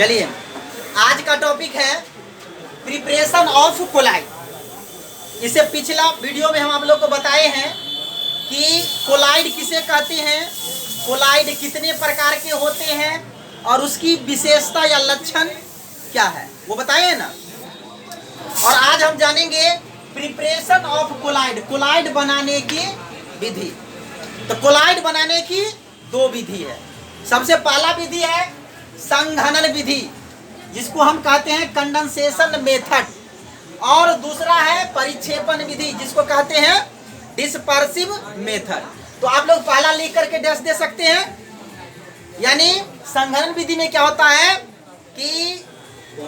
चलिए, आज का टॉपिक है प्रिपरेशन ऑफ कोलाइड। इससे पिछला वीडियो में हम आप लोग को बताए हैं कि कोलाइड किसे कहते हैं, कोलाइड कितने प्रकार के होते हैं और उसकी विशेषता या लक्षण क्या है, वो बताए हैं ना। और आज हम जानेंगे प्रिपरेशन ऑफ कोलाइड, कोलाइड बनाने की विधि। तो कोलाइड बनाने की दो विधि है। सबसे पहला विधि है संघनन विधि, जिसको हम कहते हैं कंडेंसेशन मेथड, और दूसरा है परिक्षेपण विधि, जिसको कहते हैं डिस्पर्सिव मेथड। तो आप लोग पहला लिख करके डैश दे सकते हैं। यानी संघनन विधि में क्या होता है कि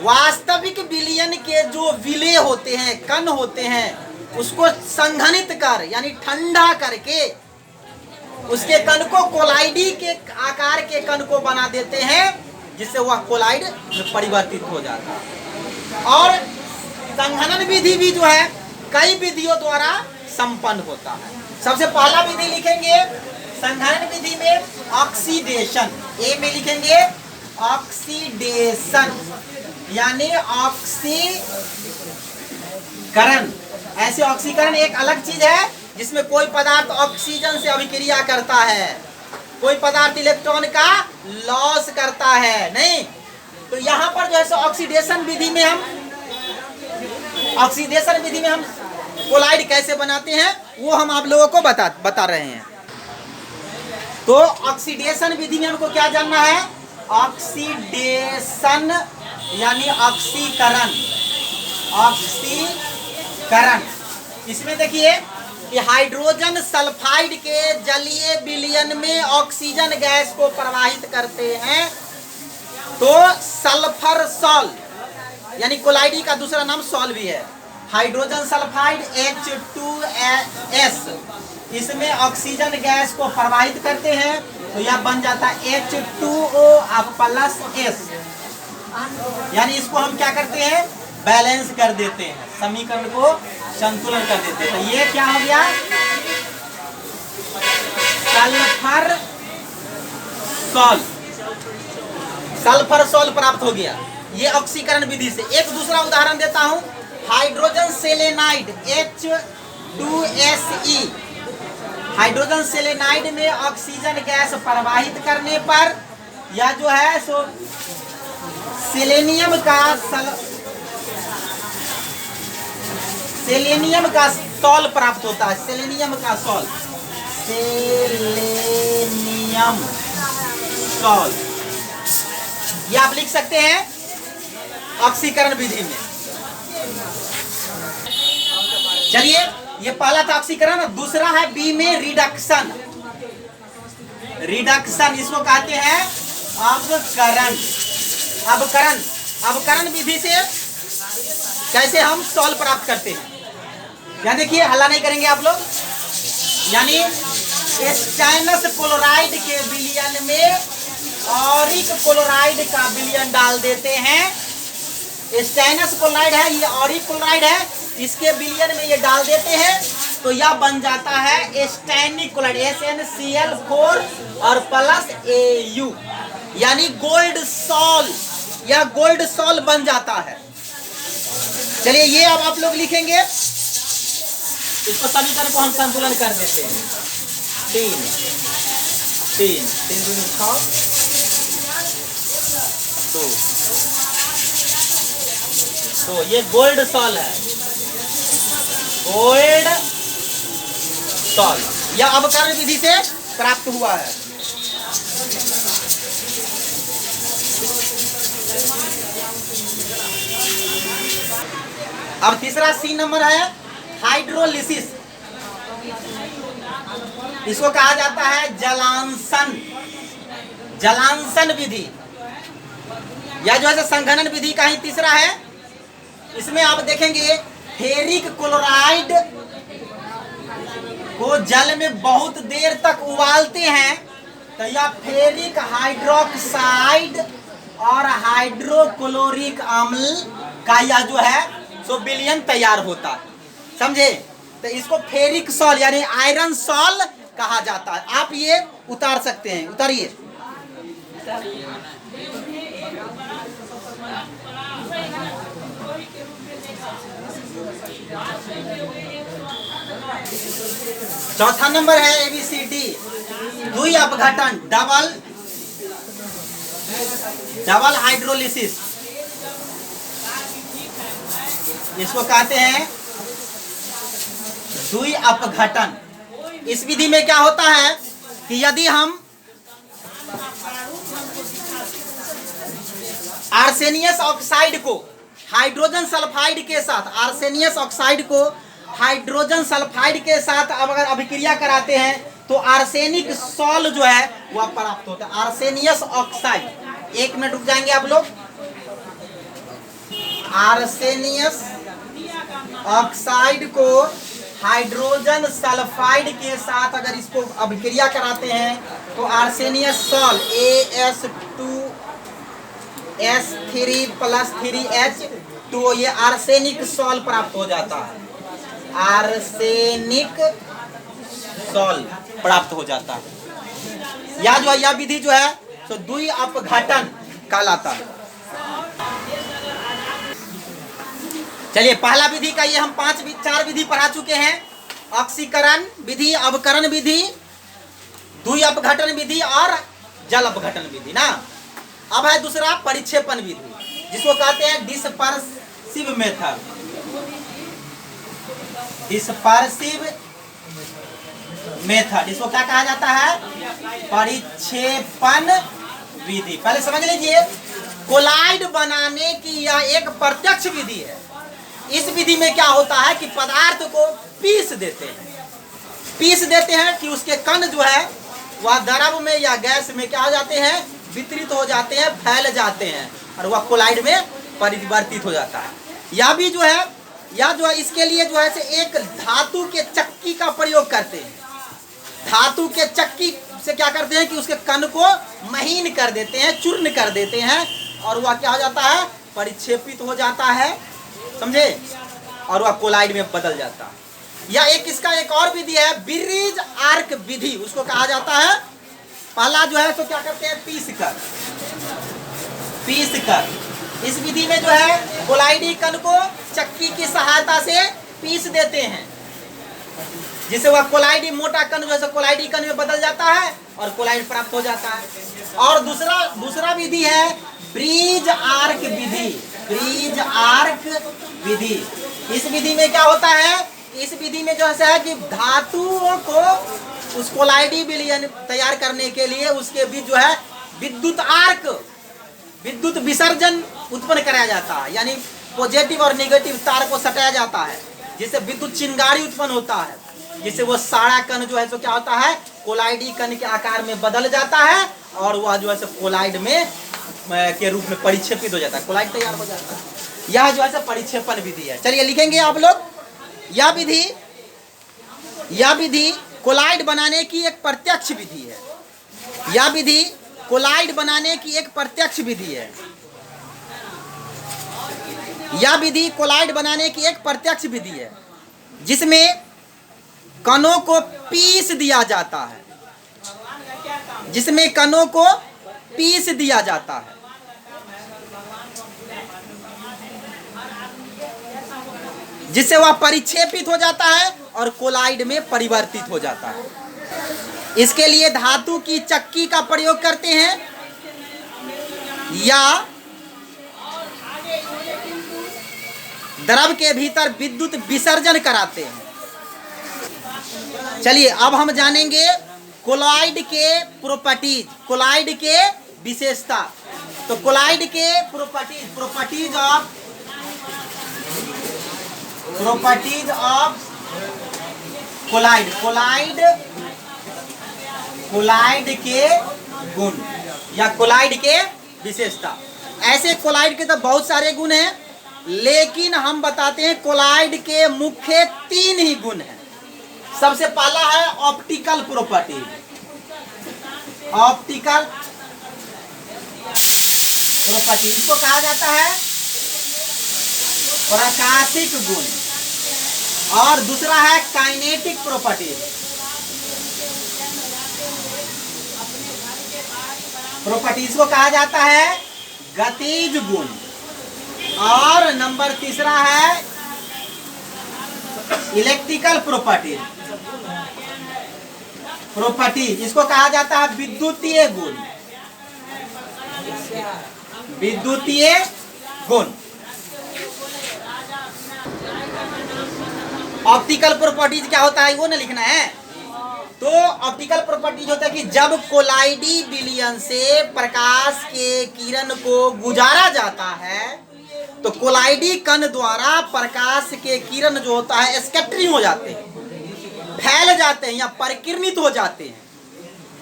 वास्तविक विलयन के जो विलय होते हैं, कण होते हैं, उसको संघनित कर यानी ठंडा करके उसके कण को कोलाइडी के आकार के कण को बना देते हैं, जिससे वह कोलाइड में परिवर्तित हो जाता है। और संघनन विधि भी जो है कई विधियों द्वारा संपन्न होता है। सबसे पहला विधि लिखेंगे संघनन विधि में ऑक्सीडेशन, ए में लिखेंगे ऑक्सीडेशन यानी ऑक्सीकरण। ऐसे ऑक्सीकरण एक अलग चीज है जिसमें कोई पदार्थ ऑक्सीजन से अभिक्रिया करता है, कोई पदार्थ इलेक्ट्रॉन का लॉस करता है, नहीं। तो यहाँ पर जो है ऑक्सीडेशन विधि में हम कोलाइड कैसे बनाते हैं वो हम आप लोगों को बता रहे हैं। तो ऑक्सीडेशन विधि में हमको क्या जानना है, ऑक्सीडेशन यानी ऑक्सीकरण, ऑक्सीकरण। इसमें देखिए कि हाइड्रोजन सल्फाइड के जलीय विलयन में ऑक्सीजन गैस को प्रवाहित करते हैं तो सल्फर सॉल, यानी कोलाइडी का दूसरा नाम सॉल भी है, हाइड्रोजन सल्फाइड H2S, इसमें ऑक्सीजन गैस को प्रवाहित करते हैं तो यह बन जाता है H2O+S। यानी इसको हम क्या करते हैं, बैलेंस कर देते हैं, समीकरण को संतुलन कर देते हैं। तो ये क्या हो गया, सल्फर सॉल, सल्फर सॉल प्राप्त हो गया, ये ऑक्सीकरण विधि से। एक दूसरा उदाहरण देता हूं, hydrogen selenide H2SE, hydrogen selenide में ऑक्सीजन गैस प्रवाहित करने पर यह जो है सो सेलेनियम का सॉल प्राप्त होता है, सेलेनियम का सॉल, सेलेनियम सॉल, ये आप लिख सकते हैं ऑक्सीकरण विधि में। चलिए, ये पहला था ऑक्सीकरण। दूसरा है बी में रिडक्शन, रिडक्शन इसको कहते हैं अवकरण। अवकरण विधि से कैसे हम सॉल प्राप्त करते हैं, यहाँ देखिए, हल्ला नहीं करेंगे आप लोग। यानी स्टेनस क्लोराइड के विलयन में ऑरिक क्लोराइड का विलयन डाल देते हैं। स्टेनस क्लोराइड है, ये ऑरिक क्लोराइड है, इसके विलयन में ये डाल देते हैं तो यह बन जाता है स्टैनिक क्लोराइड SnCl4 और प्लस Au, यानी गोल्ड सॉल, यह गोल्ड सॉल बन जाता है। चलिए, ये अब आप लोग लिखेंगे, इसको समीकरण को हम संतुलन कर देते हैं। 3 दूनी 6 2, तो ये गोल्ड सॉल है, गोल्ड सॉल, यह अवकरण विधि से प्राप्त हुआ है। अब तीसरा सी नंबर है हाइड्रोलिसिस, इसको कहा जाता है जलांशन, जलांशन विधि। यह जो है संघनन विधि का ही तीसरा है। इसमें आप देखेंगे फेरिक क्लोराइड को जल में बहुत देर तक उबालते हैं तो यह फेरिक हाइड्रोक्साइड और हाइड्रोक्लोरिक अम्ल का यह जो है सो विलयन तैयार होता है, समझे। तो इसको फेरिक सॉल यानी आयरन सॉल कहा जाता है। आप ये उतार सकते हैं, उतारिए। चौथा नंबर है ABCD, द्वि अपघटन, डबल हाइड्रोलिसिस, इसको कहते हैं द्वि अपघटन। इस विधि में क्या होता है कि यदि हम आर्सेनियस ऑक्साइड को हाइड्रोजन सल्फाइड के साथ, आर्सेनियस ऑक्साइड को हाइड्रोजन सल्फाइड के साथ अब अगर अभिक्रिया कराते हैं तो आर्सेनिक सॉल जो है वह प्राप्त होता है। आर्सेनियस ऑक्साइड, 1 मिनट रुक जाएंगे आप लोग। आर्सेनियस ऑक्साइड को हाइड्रोजन सल्फाइड के साथ अगर इसको अभिक्रिया कराते हैं तो आर्सेनियस सॉल AS2S3+3H, तो ये आर्सेनिक सॉल प्राप्त हो जाता है। आर्सेनिक सॉल प्राप्त हो जाता है। या जो है यह विधि जो है तो द्वि अपघटन कहलाता है। चलिए पहला विधि का ये हम 4 विधि पढ़ा चुके हैं। ऑक्सीकरण विधि, अवकरण विधि, द्वि अपघटन विधि और जल अपघटन विधि ना। अब है दूसरा परिक्षेपण विधि, जिसको कहते हैं डिस्पर्सिव मेथड। डिस्पर्सिव मेथड, इसको क्या कहा जाता है? परिक्षेपण विधि। पहले समझ लीजिए, कोलाइड बनाने की यह एक प्रत्यक्ष विधि है। इस विधि में क्या होता है कि पदार्थ को पीस देते हैं कि उसके कण जो है वह द्रव में या गैस में क्या हो जाते हैं? वितरित हो जाते हैं, फैल जाते हैं और वह कोलाइड में परिवर्तित हो जाता है। यह भी जो है इसके लिए जो है से एक धातु के चक्की का प्रयोग करते हैं। धातु के चक्की से क्या करते हैं कि उसके कण को महीन कर देते हैं, चूर्ण कर देते हैं और वह क्या हो जाता है? परिक्षेपित हो जाता है, समझे, और वह कोलाइड में बदल जाता है। या इसका एक और विधि है ब्रिज आर्क विधि, उसको कहा जाता है। पहला जो है तो क्या करते हैं? पीस कर। इस विधि में जो है कोलाइडी कण को चक्की की सहायता से पीस देते हैं, जिससे वह कोलाइडी मोटा कण जो है कोलाइडी कण में बदल जाता है और कोलाइड प्राप्त हो जाता है। और दूसरा विधि है ब्रिज आर्क विधि। ब्रिज आर्क विधि, इस विधि में क्या होता है? इस विधि में जो है कि धातुओं को उस कोलाइडी विलयन तैयार करने के लिए उसके बीच जो है विद्युत विसर्जन उत्पन्न कराया जाता है, यानी पॉजिटिव और नेगेटिव तार को सटाया जाता है, जिससे विद्युत चिंगारी उत्पन्न होता है, जिससे वो सारा कण जो है तो क्या होता है? कोलाइडी कण के आकार में बदल जाता है और वह जो है कोलाइड में के रूप में परिक्षेपित हो जाता है, कोलाइड तैयार हो जाता है। यह जो है परिक्षेपण विधि है। चलिए लिखेंगे आप लोग। यह विधि कोलाइड बनाने की एक प्रत्यक्ष विधि है। यह विधि कोलाइड बनाने की एक प्रत्यक्ष विधि है। यह विधि कोलाइड बनाने की एक प्रत्यक्ष विधि है, जिसमें कणों को पीस दिया जाता है। जिसमें कणों को पीस दिया जाता है। जिससे वह परिक्षेपित हो जाता है और कोलाइड में परिवर्तित हो जाता है। इसके लिए धातु की चक्की का प्रयोग करते हैं या द्रव के भीतर विद्युत विसर्जन कराते हैं। चलिए अब हम जानेंगे कोलाइड के प्रॉपर्टीज, कोलाइड के विशेषता। तो कोलाइड के प्रॉपर्टीज ऑफ कोलाइड के गुण या कोलाइड के विशेषता। ऐसे कोलाइड के तो बहुत सारे गुण हैं, लेकिन हम बताते हैं कोलाइड के मुख्य 3 ही गुण हैं। सबसे पहला है ऑप्टिकल प्रॉपर्टी। ऑप्टिकल प्रॉपर्टी इसको कहा जाता है प्रकाशिक गुण। और दूसरा है काइनेटिक प्रॉपर्टी। प्रॉपर्टीज को कहा जाता है गतिज गुण। और नंबर तीसरा है इलेक्ट्रिकल प्रॉपर्टी। इसको कहा जाता है विद्युतीय गुण। विद्युतीय गुण। ऑप्टिकल प्रॉपर्टीज क्या होता है वो ना लिखना है। तो ऑप्टिकल प्रॉपर्टीज होता है कि जब कोलाइडी विलयन से प्रकाश के किरण को गुजारा जाता है तो कोलाइडी कण द्वारा प्रकाश के किरण जो होता है स्कैटरिंग हो जाते हैं, फैल जाते हैं या परिकिरणित हो जाते हैं,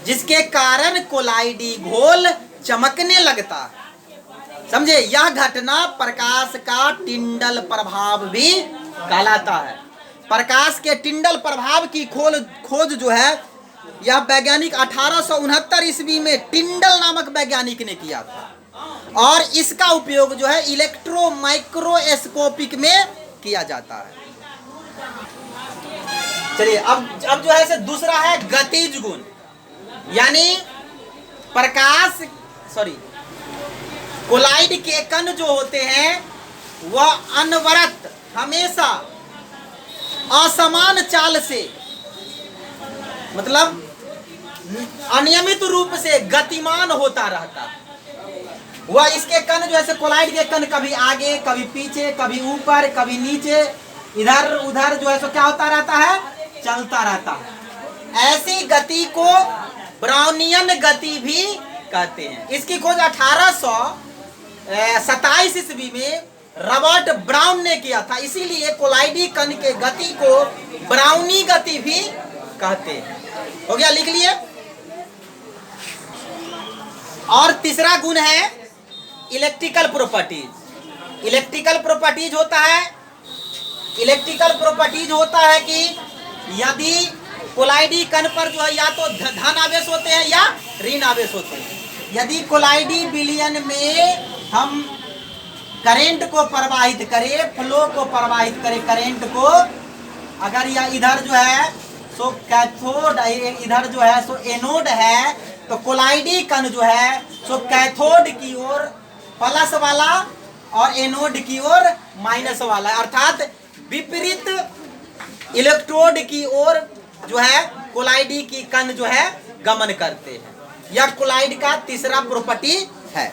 जिसके कारण कोलाइडी घोल चमकने लगता है। समझे, यह घटना प्रकाश का टिंडल प्रभाव भी कहलाता है। प्रकाश के टिंडल प्रभाव की खोज जो है यह वैज्ञानिक 1869 ईस्वी में टिंडल नामक वैज्ञानिक ने किया था और इसका उपयोग जो है इलेक्ट्रो माइक्रोस्कोपिक में किया जाता है। चलिए अब जो है दूसरा है गतिज गुण, यानी कोलाइड के कण जो होते हैं वह अनवरत हमेशा असमान चाल से, मतलब अनियमित रूप से गतिमान होता रहता है। वह इसके कण जो है कोलाइड के कण कभी आगे, कभी पीछे, कभी ऊपर, कभी नीचे, इधर उधर जो है सो क्या होता रहता है, चलता रहता है। ऐसी गति को ब्राउनियन गति भी कहते हैं। इसकी खोज 1827 ईस्वी में रॉबर्ट ब्राउन ने किया था, इसीलिए कोलाइडी कण के गति को ब्राउनी गति भी कहते हैं। हो गया, लिख लिए। और तीसरा गुण है इलेक्ट्रिकल प्रॉपर्टीज। इलेक्ट्रिकल प्रॉपर्टीज होता है कि यदि कोलाइडी कण पर जो है या तो धन आवेश होते हैं या ऋण आवेश होते हैं। यदि कोलाइडी विलयन में हम करंट को प्रवाहित करें, फ्लो को प्रवाहित करें करंट को, अगर यह इधर जो है सो कैथोड, इधर जो है सो एनोड है, तो कोलाइडी कण जो है सो कैथोड की ओर प्लस वाला और एनोड की ओर माइनस वाला, अर्थात विपरीत इलेक्ट्रोड की ओर जो है कोलाइडी की कण जो है गमन करते हैं। यह कोलाइड का तीसरा प्रॉपर्टी है।